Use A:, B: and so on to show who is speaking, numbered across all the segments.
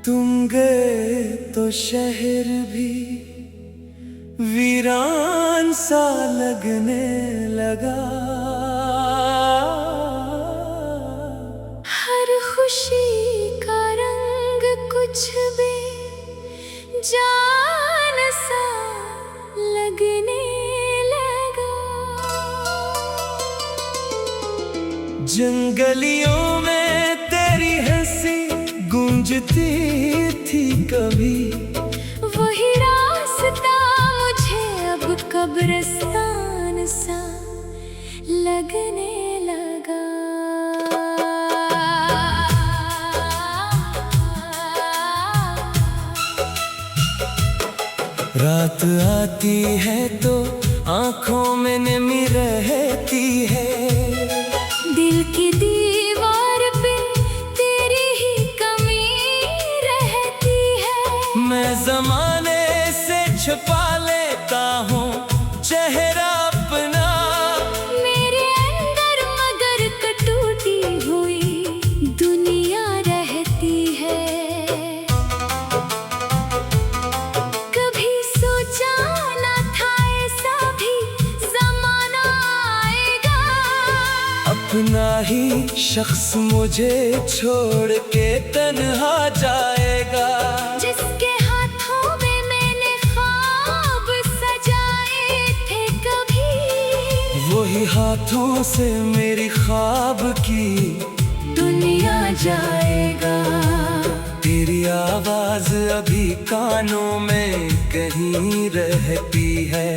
A: तुम गए तो शहर भी वीरान सा लगने लगा।
B: हर खुशी का रंग कुछ भी जान सा लगने लगा।
A: जंगलियों में तेरी हंसी गूंजती थी कभी,
B: वही रास्ता मुझे अब कब्रिस्तान सा लगने लगा।
A: रात आती है तो आंखों में नमी रहती है,
B: दिल की दीवार पे तेरी ही कमी रहती है।
A: मैं ज़माने से छुपा लेता हूँ चेहरा अपना,
B: मेरे अंदर मगर कटूटी हुई दुनिया रहती है। कभी सोचा ना था ऐसा भी ज़माना आएगा,
A: अपना ही शख्स मुझे छोड़ के तन्हा जाएगा।
B: जिसके हाथों में मैंने ख्वाब सजाए थे कभी,
A: वही हाथों से मेरी ख्वाब की
B: दुनिया जाएगा।
A: तेरी आवाज अभी कानों में कहीं रहती है,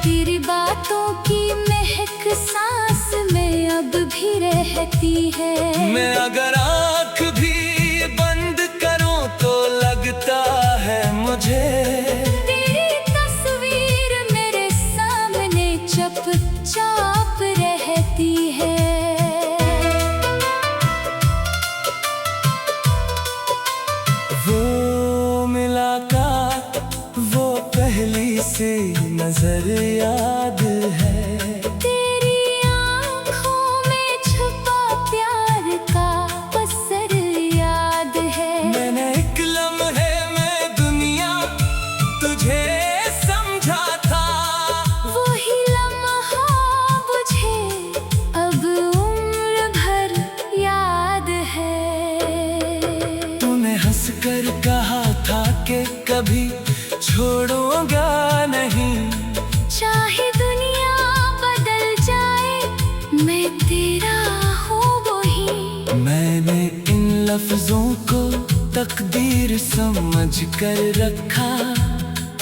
B: तेरी बातों की महक सांस में अब भी रहती है।
A: मैं अगर आँख भी बंद करूं तो लगता है मुझे
B: तेरी तस्वीर मेरे सामने चुपचाप रहती है।
A: वो मुलाकात, वो पहली सी नजर याद है,
B: तेरी आँखों में छुपा प्यार का असर याद है।
A: मैंने एक लम्हे में दुनिया तुझे समझा था,
B: वही लम्हा मुझे अब उम्र भर याद है।
A: तूने हंसकर कहा था कि कभी छोड़ूंगा नहीं,
B: चाहे दुनिया बदल जाए मैं तेरा हूँ वही।
A: मैंने इन लफ्जों को तकदीर समझ कर रखा,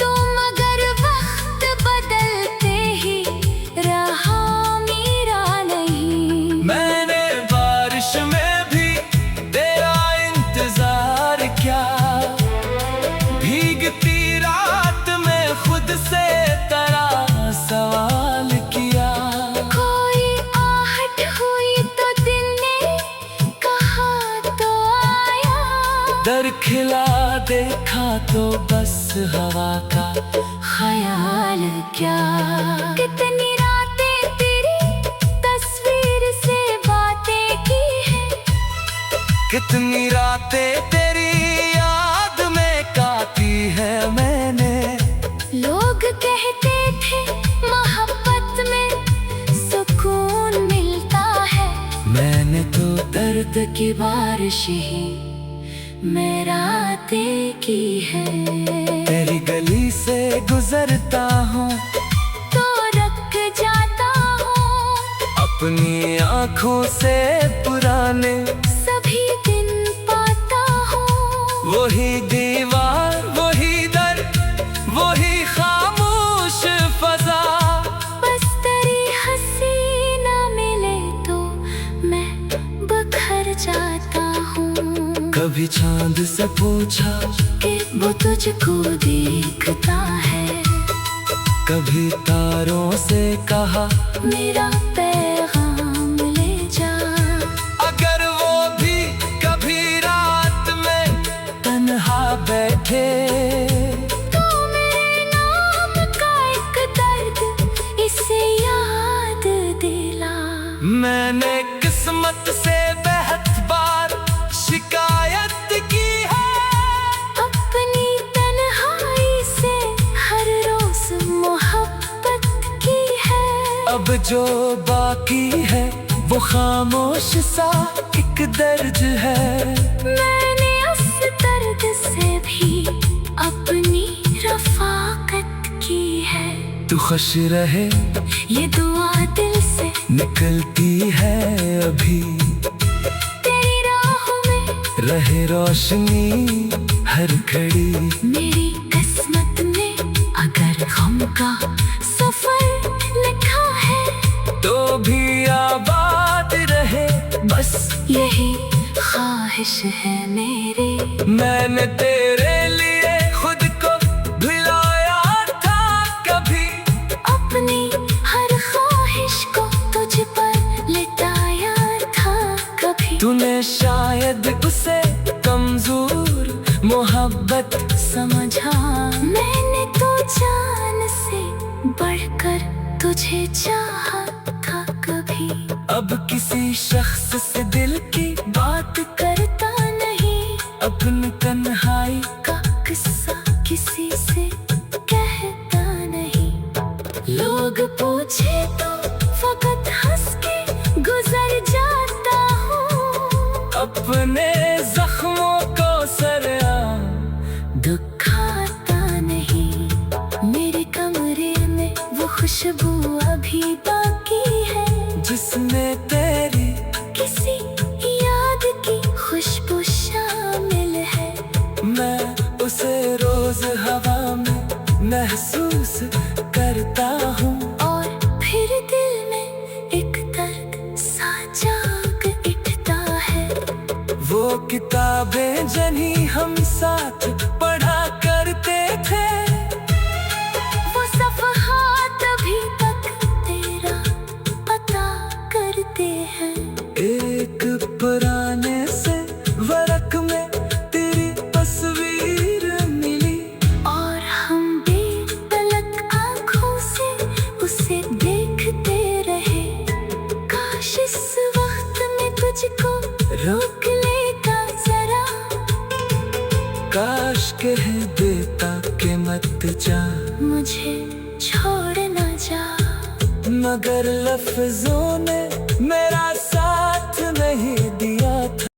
B: तो मगर वक्त बदलते ही रहा मेरा नहीं।
A: मैंने बारिश में भी तेरा इंतजार किया, भीगती रात में खुद से तेरा सवाल किया।
B: कोई आहट हुई तो दिल ने कहा तो आया,
A: दर खिला देखा तो बस हवा का
B: ख्याल क्या। कितनी रातें तेरी तस्वीर से बातें की है,
A: कितनी रातें तेरी याद में काटी है मैंने।
B: लोग कहते थे मोहब्बत में सुकून मिलता है,
A: मैंने तो
B: दर्द की बारिश ही मैं रातें की है।
A: तेरी गली से गुजरता हूँ
B: तो रख जाता हूँ
A: अपनी आँखों से पुराने
B: सभी दिन पाता हूँ।
A: वही दीवार, वही दर, वही खामोश फजा।
B: बस तेरी हंसी ना मिले तो मैं बखर जाता हूँ।
A: कभी चांद से पूछा
B: कि वो तुझको देखता है,
A: कभी तारों से कहा
B: मेरा पैगाम ले जा।
A: अगर वो भी कभी रात में तन्हा बैठे
B: तो मेरे नाम का एक दर्द इसे याद दिला।
A: मैंने किस्मत से बेहद बार शिकायत की है, जो बाकी है वो खामोश सा एक दर्द है।
B: मैंने उस दर्द से भी अपनी रफाकत की है।
A: तू खुश रहे
B: ये दुआ दिल से
A: निकलती है अभी।
B: तेरी राहों में
A: रहे रोशनी हर घड़ी।
B: मेरी किस्मत में अगर गम का सफर लिखा है
A: तो भी आबाद रहे बस
B: यही ख्वाहिश है मेरी।
A: मैंने तेरे लिए खुद को भुलाया था कभी।
B: अपनी हर ख्वाहिश को तुझ पर लिटाया था कभी।
A: तूने शायद उसे कमजोर मोहब्बत
B: समझा मैंने तो जान से बढ़कर तुझे चाहा था कभी।
A: अब किसी शख्स से दिल की बात
B: करता नहीं
A: अपनी तन्हाई
B: का किस्सा किसी से कहता नहीं। लोग पूछे तो फकत हंस के गुजर जाता हूँ।
A: अपने जख्मों को सरेआम
B: दुखाता नहीं। मेरे कमरे में वो खुशबू अभी बाकी है
A: जिसमें तेरी
B: किसी याद की खुशबू शामिल है।
A: मैं उसे रोज हवा में महसूस करता हूँ।
B: और फिर दिल में एक दर्द सा जाग उठता है।
A: वो किताबें जनी हम साथ पढ़ा करते थे।
B: वो सफ़हात अभी तक तेरा पता करते हैं।
A: एक पुराने से वर्क में तेरी तस्वीर मिली।
B: और हम बेपलक आँखों से उसे देखते रहे। काश इस वक्त में तुझको रोक लेता जरा।
A: काश कह देता कि मत जा
B: मुझे छोड़ ना जा।
A: मगर लफ्जों